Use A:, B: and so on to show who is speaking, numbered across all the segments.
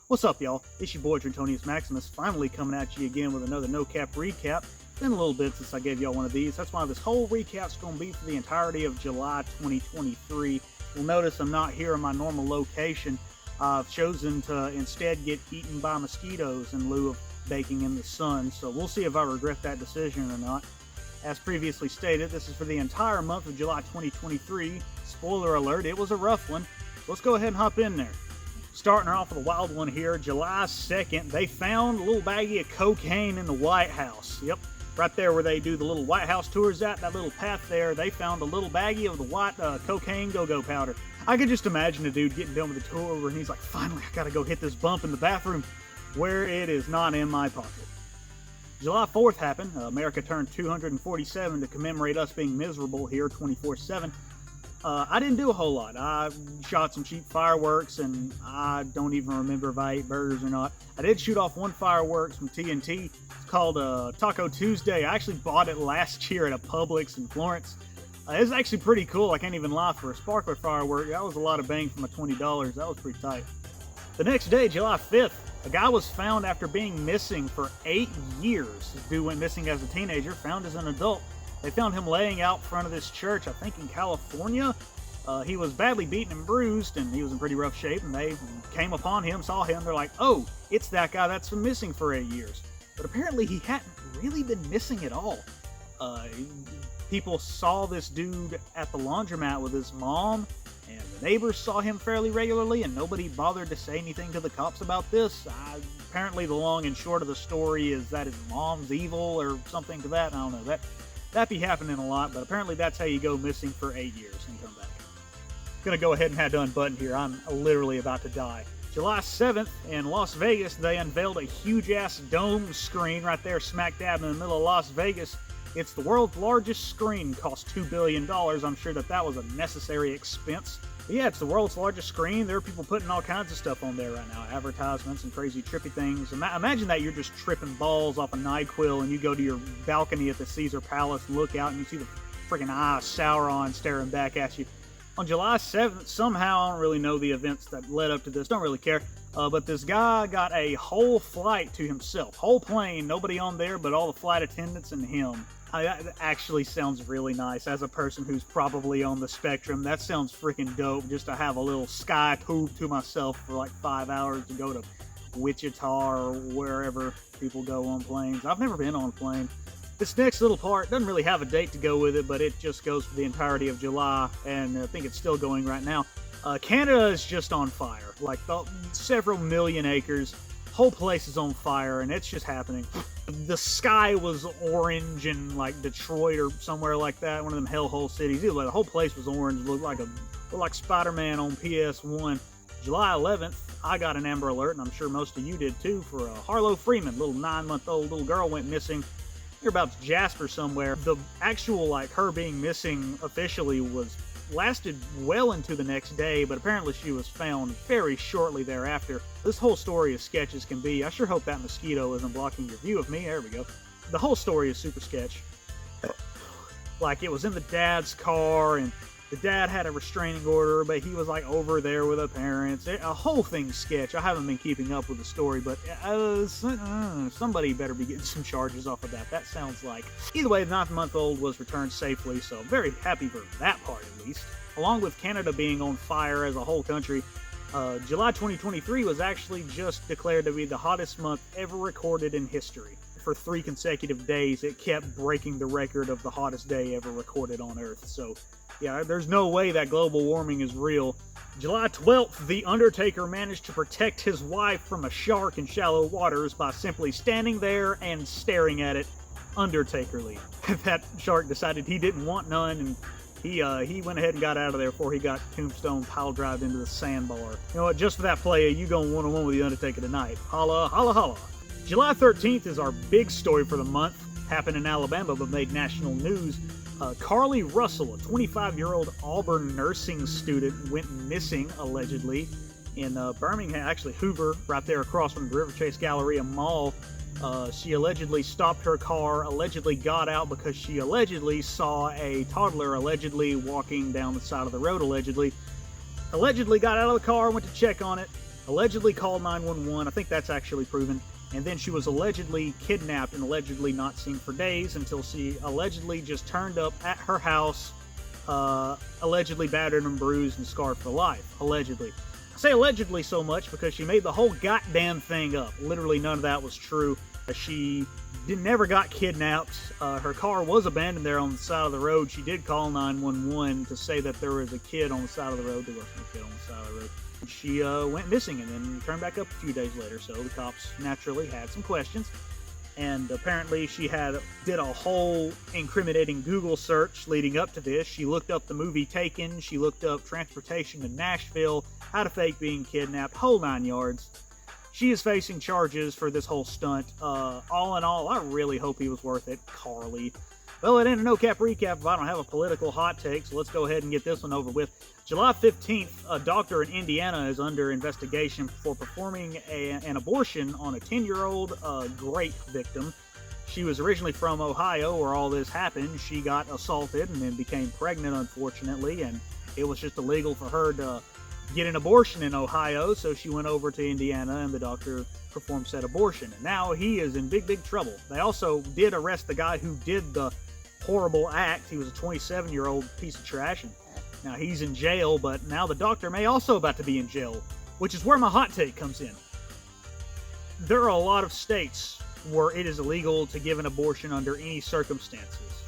A: What's up, y'all? It's your boy Trentonius Maximus, finally coming at you again with another No Cap recap. It's been a little bit since I gave y'all one of these. That's why this whole recap's going to be for the entirety of July 2023. You'll notice I'm not here in my normal location. I've chosen to instead get eaten by mosquitoes in lieu of baking in the sun, so we'll see if I regret that decision or not. As previously stated, this is for the entire month of July 2023. Spoiler alert, it was a rough one. Let's go ahead and hop in there. Starting off with a wild one here, July 2nd, they found a little baggie of cocaine in the White House. Yep, right there where they do the little White House tours at, that little path there, they found a little baggie of the white cocaine go-go powder. I could just imagine a dude getting done with the tour and he's like, finally, I gotta go hit this bump in the bathroom where it is not in my pocket. July 4th happened. America turned 247 to commemorate us being miserable here 24/7. I didn't do a whole lot. I shot some cheap fireworks, and I don't even remember if I ate burgers or not. I did shoot off one fireworks from TNT. It's called Taco Tuesday. I actually bought it last year at a Publix in Florence. It's actually pretty cool. I can't even lie, for a sparkler firework. That was a lot of bang for my $20. That was pretty tight. The next day, July 5th, a guy was found after being missing for 8 years. This dude went missing as a teenager, found as an adult. They found him laying out front of this church, I think in California. He was badly beaten and bruised, and he was in pretty rough shape, and they came upon him, saw him, they're like, oh, it's that guy that's been missing for 8 years. But apparently he hadn't really been missing at all. People saw this dude at the laundromat with his mom, and the neighbors saw him fairly regularly, and nobody bothered to say anything to the cops about this. Apparently the long and short of the story is that his mom's evil or something to that. I don't know. That be happening a lot, but apparently that's how you go missing for 8 years and come back. Gonna go ahead and have to unbutton here. I'm literally about to die. July 7th in Las Vegas, they unveiled a huge-ass dome screen right there smack dab in the middle of Las Vegas. It's the world's largest screen, cost $2 billion. I'm sure that was a necessary expense. But yeah, it's the world's largest screen. There are people putting all kinds of stuff on there right now. Advertisements and crazy trippy things. Imagine that you're just tripping balls off a NyQuil and you go to your balcony at the Caesar Palace and look out and you see the freaking eye of Sauron staring back at you. On July 7th, somehow, I don't really know the events that led up to this, don't really care, but this guy got a whole flight to himself. Whole plane, nobody on there but all the flight attendants and him. That actually sounds really nice. As a person who's probably on the spectrum, that sounds freaking dope, just to have a little sky tube to myself for like 5 hours to go to Wichita or wherever people go on planes. I've never been on a plane. This next little part doesn't really have a date to go with it, but it just goes for the entirety of July, and I think it's still going right now. Canada is just on fire. Like several million acres. Whole place is on fire, and it's just happening. The sky was orange in like Detroit or somewhere like that, one of them hellhole cities. Either way, the whole place was orange. Looked like Spider-Man on PS1. July 11th, I got an Amber Alert, and I'm sure most of you did too, for Harlow Freeman, little 9-month-old little girl went missing. Hereabouts Jasper somewhere. The actual her being missing officially lasted well into the next day, but apparently she was found very shortly thereafter. This whole story is sketch as can be. I sure hope that mosquito isn't blocking your view of me. There we go. The whole story is super sketch. Like, it was in the dad's car, and the dad had a restraining order, but he was over there with the parents. A whole thing's sketch. I haven't been keeping up with the story, but somebody better be getting some charges off of that. That sounds like... Either way, the 9-month-old was returned safely, so I'm very happy for that part at least. Along with Canada being on fire as a whole country, July 2023 was actually just declared to be the hottest month ever recorded in history. For 3 consecutive days, it kept breaking the record of the hottest day ever recorded on Earth. So, yeah, there's no way that global warming is real. July 12th, The Undertaker managed to protect his wife from a shark in shallow waters by simply standing there and staring at it Undertakerly. That shark decided he didn't want none, and he went ahead and got out of there before he got tombstone pile-drived into the sandbar. You know what, just for that play, you going one-on-one with The Undertaker tonight. Holla, holla, holla. July 13th is our big story for the month. Happened in Alabama but made national news. Carly Russell, a 25-year-old Auburn nursing student, went missing, allegedly, in Birmingham, actually Hoover, right there across from the River Chase Galleria Mall. She allegedly stopped her car, allegedly got out because she allegedly saw a toddler allegedly walking down the side of the road, allegedly got out of the car, went to check on it. allegedly called 911. I think that's actually proven. And then she was allegedly kidnapped and allegedly not seen for days until she allegedly just turned up at her house, allegedly battered and bruised and scarred for life. Allegedly. I say allegedly so much because she made the whole goddamn thing up. Literally none of that was true. She never got kidnapped. Her car was abandoned there on the side of the road. She did call 911 to say that there was a kid on the sid of the road. There wasn't a kid on the side of the road. She went missing and then turned back up a few days later, so the cops naturally had some questions. And apparently she did a whole incriminating Google search leading up to this. She looked up the movie Taken, she looked up transportation to Nashville, how to fake being kidnapped, whole 9 yards. She is facing charges for this whole stunt. All in all, I really hope he was worth it, Carly. Well, it ain't a no-cap recap if I don't have a political hot take, so let's go ahead and get this one over with. July 15th, a doctor in Indiana is under investigation for performing an abortion on a 10-year-old grape victim. She was originally from Ohio, where all this happened. She got assaulted and then became pregnant, unfortunately, and it was just illegal for her to get an abortion in Ohio, so she went over to Indiana and the doctor performed said abortion. And now he is in big, big trouble. They also did arrest the guy who did the horrible act. He was a 27-year-old piece of trash, and now he's in jail, but now the doctor may also about to be in jail, which is where my hot take comes in. There are a lot of states where it is illegal to give an abortion under any circumstances.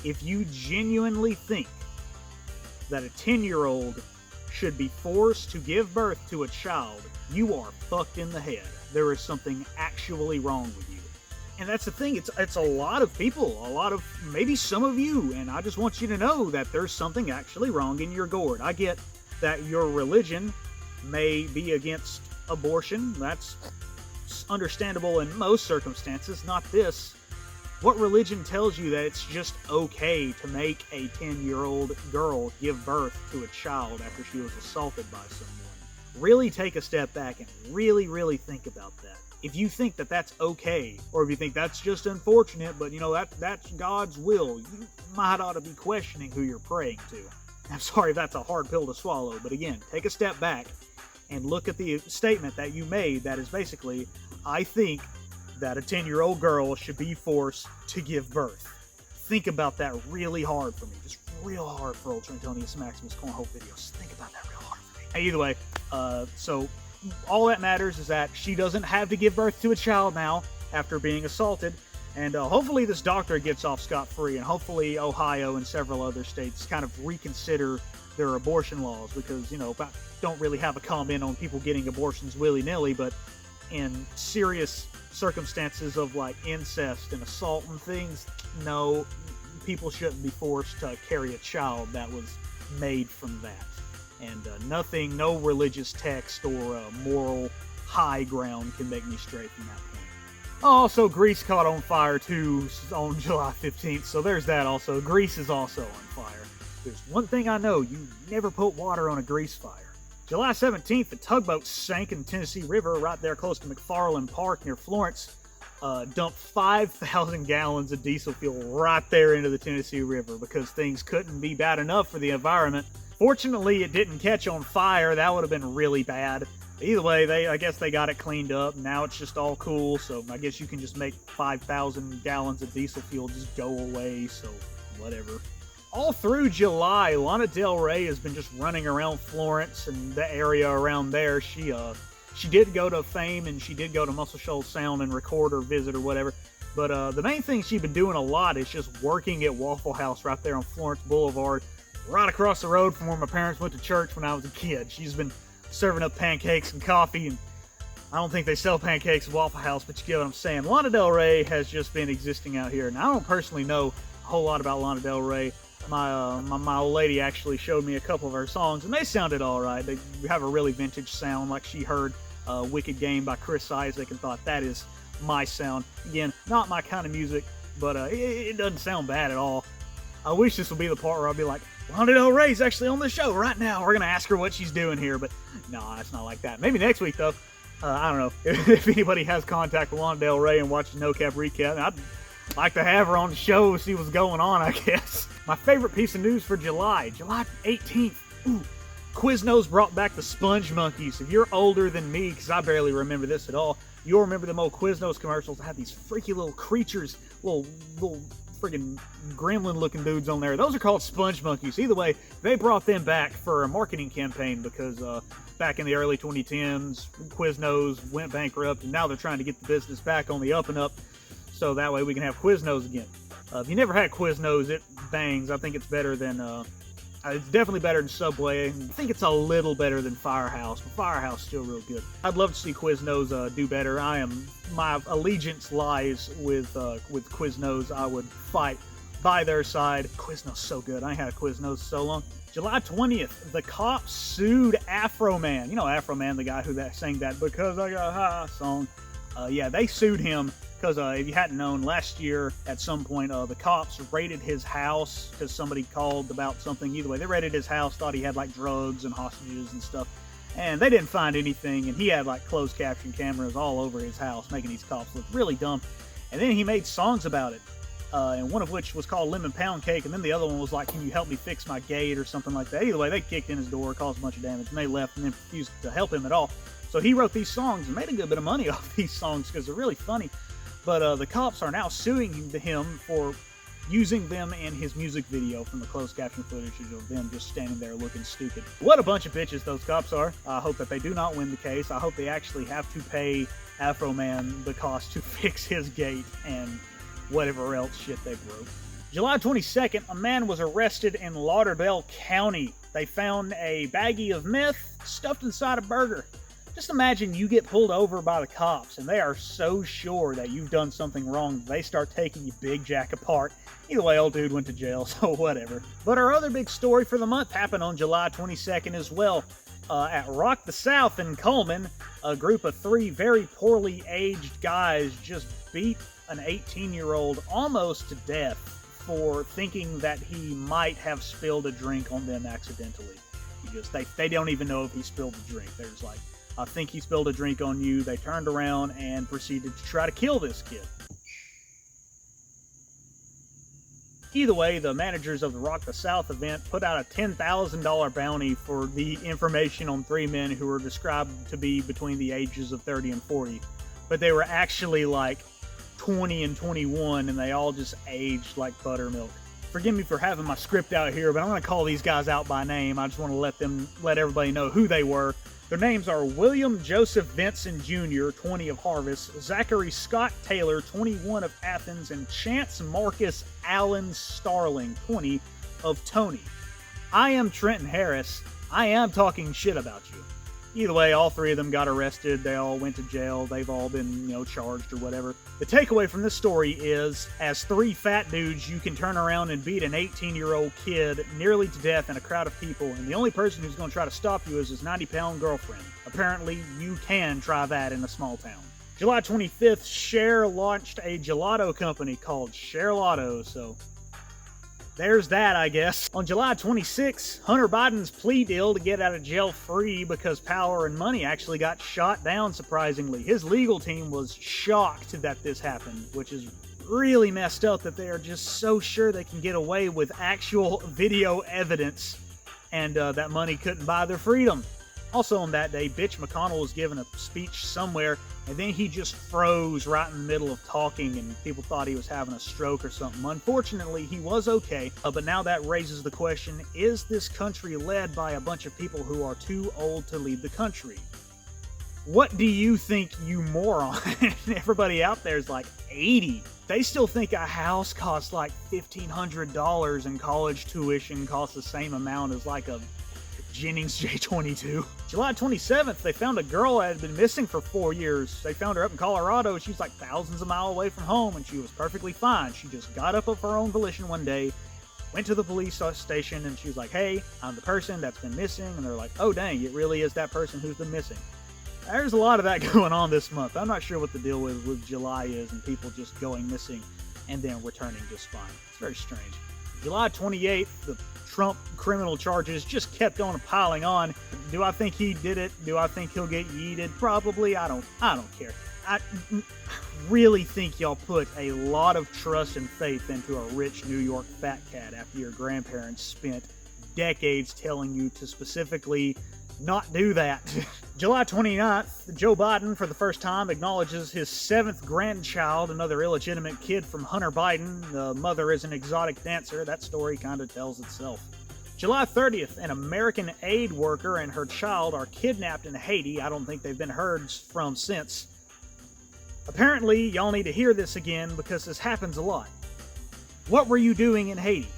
A: If you genuinely think that a 10-year-old should be forced to give birth to a child, you are fucked in the head. There is something actually wrong with you. And that's the thing, it's a lot of people, maybe some of you, and I just want you to know that there's something actually wrong in your gourd. I get that your religion may be against abortion. That's understandable in most circumstances, not this. What religion tells you that it's just okay to make a 10-year-old girl give birth to a child after she was assaulted by someone? Really take a step back and really, really think about that. If you think that that's okay, or if you think that's just unfortunate, but you know, that's God's will, you might ought to be questioning who you're praying to. I'm sorry if that's a hard pill to swallow, but again, take a step back and look at the statement that you made that is basically, I think that a 10-year-old girl should be forced to give birth. Think about that really hard for me. Just real hard for old Trentonius Maximus Cornhole videos. Think about that real hard for me. Hey, either way, so all that matters is that she doesn't have to give birth to a child now after being assaulted. And hopefully this doctor gets off scot-free, and hopefully Ohio and several other states kind of reconsider their abortion laws, because, you know, I don't really have a comment on people getting abortions willy-nilly, but in serious circumstances of like incest and assault and things, no, people shouldn't be forced to carry a child that was made from that. And nothing, no religious text or moral high ground can make me stray from that point. Also, Greece caught on fire too on July 15th, so there's that also. Greece is also on fire. There's one thing I know, you never put water on a grease fire. July 17th, a tugboat sank in the Tennessee River right there close to McFarland Park near Florence. Dumped 5,000 gallons of diesel fuel right there into the Tennessee River because things couldn't be bad enough for the environment. Fortunately, it didn't catch on fire. That would have been really bad. Either way, I guess they got it cleaned up. Now it's just all cool, so I guess you can just make 5,000 gallons of diesel fuel just go away, so whatever. All through July, Lana Del Rey has been just running around Florence and the area around there. She did go to Fame and she did go to Muscle Shoals Sound and record or visit or whatever. But the main thing she's been doing a lot is just working at Waffle House right there on Florence Boulevard, right across the road from where my parents went to church when I was a kid. She's been serving up pancakes and coffee, and I don't think they sell pancakes at Waffle House, but you get what I'm saying. Lana Del Rey has just been existing out here, and I don't personally know a whole lot about Lana Del Rey. My old lady actually showed me a couple of her songs, and they sounded all right. They have a really vintage sound, like she heard Wicked Game by Chris Isaac and thought, that is my sound. Again, not my kind of music, but it doesn't sound bad at all. I wish this would be the part where I'll be like, Lana Del Rey's actually on the show right now. We're going to ask her what she's doing here, but no, it's not like that. Maybe next week, though. I don't know. If anybody has contact with Lana Del Rey and watches No Cap Recap, I'd like to have her on the show, see what's going on, I guess. My favorite piece of news for July 18th. Ooh, Quiznos brought back the Sponge Monkeys. If you're older than me, because I barely remember this at all, you'll remember them old Quiznos commercials that had these freaky little creatures, little friggin' gremlin-looking dudes on there. Those are called Sponge Monkeys. Either way, they brought them back for a marketing campaign because back in the early 2010s, Quiznos went bankrupt, and now they're trying to get the business back on the up and up, so that way we can have Quiznos again. If you never had Quiznos, it bangs. I think it's better than, it's definitely better than Subway. I think it's a little better than Firehouse, but Firehouse is still real good. I'd love to see Quiznos do better. My allegiance lies with Quiznos. I would fight by their side. Quiznos so good. I ain't had a Quiznos so long. July 20th, the cops sued Afro Man. You know Afro Man, the guy who sang that "Because I Got High" song. Yeah, they sued him because if you hadn't known, last year at some point, the cops raided his house because somebody called about something. Either way, they raided his house, thought he had like drugs and hostages and stuff, and they didn't find anything. And he had like closed caption cameras all over his house, making these cops look really dumb. And then he made songs about it. And one of which was called Lemon Pound Cake, and then the other one was like, "Can you help me fix my gate?" or something like that. Either way, they kicked in his door, caused a bunch of damage, and they left and then refused to help him at all. So he wrote these songs and made a good bit of money off these songs because they're really funny. But the cops are now suing him for using them in his music video from the closed caption footage of them just standing there looking stupid. What a bunch of bitches those cops are. I hope that they do not win the case. I hope they actually have to pay Afro Man the cost to fix his gate and whatever else shit they broke. July 22nd, a man was arrested in Lauderdale County. They found a baggie of meth stuffed inside a burger. Just imagine you get pulled over by the cops and they are so sure that you've done something wrong they start taking you big jack apart. Either way, old dude went to jail, so whatever. But our other big story for the month happened on July 22nd as well. At Rock the South in Coleman, a group of 3 very poorly aged guys just beat an 18-year-old almost to death for thinking that he might have spilled a drink on them accidentally. They don't even know if he spilled the drink. They're just like, "I think he spilled a drink on you." They turned around and proceeded to try to kill this kid. Either way, the managers of the Rock the South event put out a $10,000 bounty for the information on 3 men who were described to be between the ages of 30 and 40. But they were actually like 20 and 21, and they all just aged like buttermilk. Forgive me for having my script out here, but I'm going to call these guys out by name. I just want to let everybody know who they were. Their names are William Joseph Vinson Jr., 20 of Harvest, Zachary Scott Taylor, 21 of Athens, and Chance Marcus Allen Starling, 20 of Tony. I am Trenton Harris. I am talking shit about you. Either way, all 3 of them got arrested. They all went to jail. They've all been, charged or whatever. The takeaway from this story is, as 3 fat dudes, you can turn around and beat an 18-year-old kid nearly to death in a crowd of people, and the only person who's going to try to stop you is his 90-pound girlfriend. Apparently, you can try that in a small town. July 25th, Cher launched a gelato company called Cherlato, so there's that, I guess. On July 26th, Hunter Biden's plea deal to get out of jail free because power and money actually got shot down, surprisingly. His legal team was shocked that this happened, which is really messed up that they are just so sure they can get away with actual video evidence and that money couldn't buy their freedom. Also on that day, Bitch McConnell was giving a speech somewhere, and then he just froze right in the middle of talking, and people thought he was having a stroke or something. Unfortunately, he was okay, but now that raises the question, is this country led by a bunch of people who are too old to lead the country? What do you think, you moron? Everybody out there is like 80. They still think a house costs like $1,500 and college tuition costs the same amount as like a Jennings J22. July 27th, they found a girl that had been missing for 4 years. They found her up in Colorado. She was like thousands of miles away from home, and she was perfectly fine. She just got up of her own volition one day, went to the police station, and she was like, "Hey, I'm the person that's been missing." And they're like, "Oh, dang, it really is that person who's been missing." There's a lot of that going on this month. I'm not sure what the deal with July is and people just going missing and then returning just fine. It's very strange. July 28th, the Trump criminal charges just kept on piling on. Do I think he did it? Do I think he'll get yeeted? Probably. I don't care. I really think y'all put a lot of trust and faith into a rich New York fat cat after your grandparents spent decades telling you to specifically not do that. July 29th, Joe Biden, for the first time, acknowledges his 7th grandchild, another illegitimate kid from Hunter Biden. The mother is an exotic dancer. That story kind of tells itself. July 30th, an American aid worker and her child are kidnapped in Haiti. I don't think they've been heard from since. Apparently, y'all need to hear this again because this happens a lot. What were you doing in Haiti?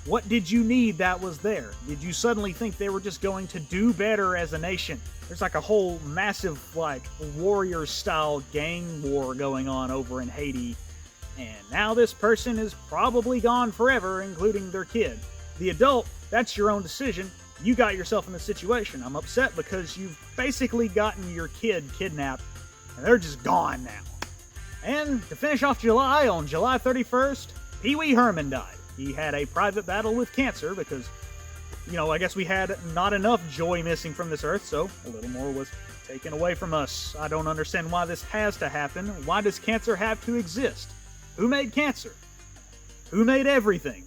A: What did you need that was there? Did you suddenly think they were just going to do better as a nation? There's like a whole massive, like, warrior-style gang war going on over in Haiti. And now this person is probably gone forever, including their kid. The adult, that's your own decision. You got yourself in this situation. I'm upset because you've basically gotten your kid kidnapped, and they're just gone now. And to finish off July, on July 31st, Pee Wee Herman died. He had a private battle with cancer because, you know, I guess we had not enough joy missing from this earth, so a little more was taken away from us. I don't understand why this has to happen. Why does cancer have to exist? Who made cancer? Who made everything?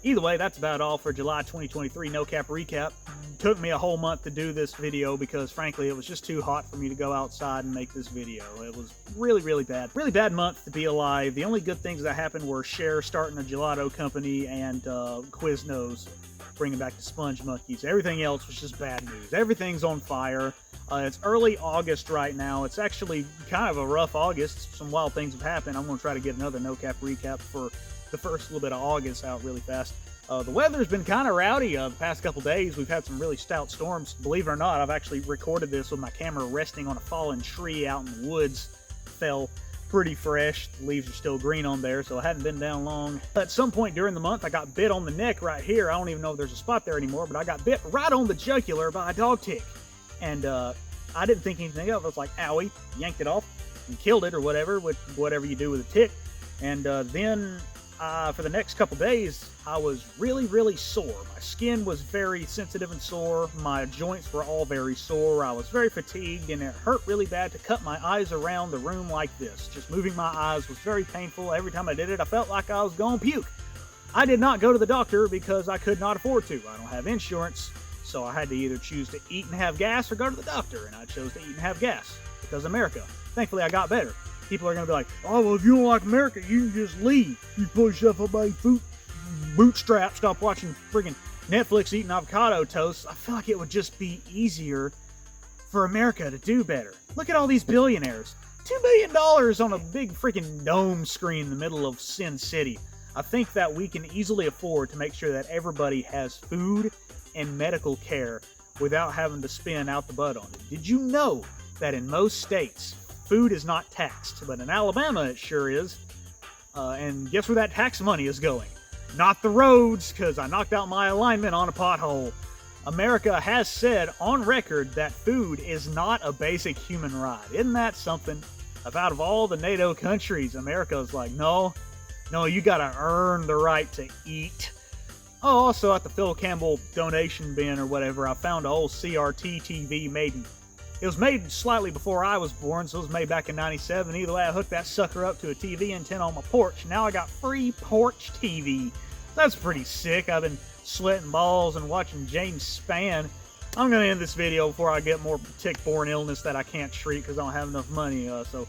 A: Either way, that's about all for July 2023 No Cap Recap. Took me a whole month to do this video because, frankly, it was just too hot for me to go outside and make this video. It was really, really bad. Really bad month to be alive. The only good things that happened were Cher starting a gelato company and Quiznos bringing back the Sponge Monkeys. Everything else was just bad news. Everything's on fire. It's early August right now. It's actually kind of a rough August. Some wild things have happened. I'm going to try to get another No Cap Recap for the first little bit of August out really fast. The weather's been kind of rowdy the past couple days. We've had some really stout storms. Believe it or not, I've actually recorded this with my camera resting on a fallen tree out in the woods. Fell pretty fresh. The leaves are still green on there, so it hadn't been down long. At some point during the month, I got bit on the neck right here. I don't even know if there's a spot there anymore, but I got bit right on the jugular by a dog tick. And I didn't think anything of it. I was like, owie, yanked it off and killed it or whatever, with whatever you do with a tick. And then for the next couple days, I was really, really sore. My skin was very sensitive and sore. My joints were all very sore. I was very fatigued, and it hurt really bad to cut my eyes around the room like this. Just moving my eyes was very painful. Every time I did it, I felt like I was going to puke. I did not go to the doctor because I could not afford to. I don't have insurance, so I had to either choose to eat and have gas or go to the doctor, and I chose to eat and have gas because America. Thankfully, I got better. People are going to be like, oh, well, if you don't like America, you can just leave. You pull yourself up by your bootstraps, stop watching friggin' Netflix, eating avocado toast. I feel like it would just be easier for America to do better. Look at all these billionaires. $2 billion on a big freaking dome screen in the middle of Sin City. I think that we can easily afford to make sure that everybody has food and medical care without having to spend out the butt on it. Did you know that in most states, food is not taxed, but in Alabama it sure is. And guess where that tax money is going? Not the roads, because I knocked out my alignment on a pothole. America has said on record that food is not a basic human right. Isn't that something? Out of all the NATO countries, America's like, no, you gotta earn the right to eat. Oh, also at the Phil Campbell donation bin or whatever, I found an old CRT TV it was made slightly before I was born, so it was made back in '97. Either way, I hooked that sucker up to a TV antenna on my porch. Now I got free porch TV. That's pretty sick. I've been sweating balls and watching James Spann. I'm going to end this video before I get more tick-borne illness that I can't treat because I don't have enough money. So,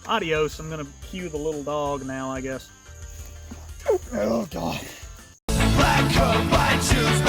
A: adios. I'm going to cue the little dog now, I guess. Oh, God. Black coat, white shoes,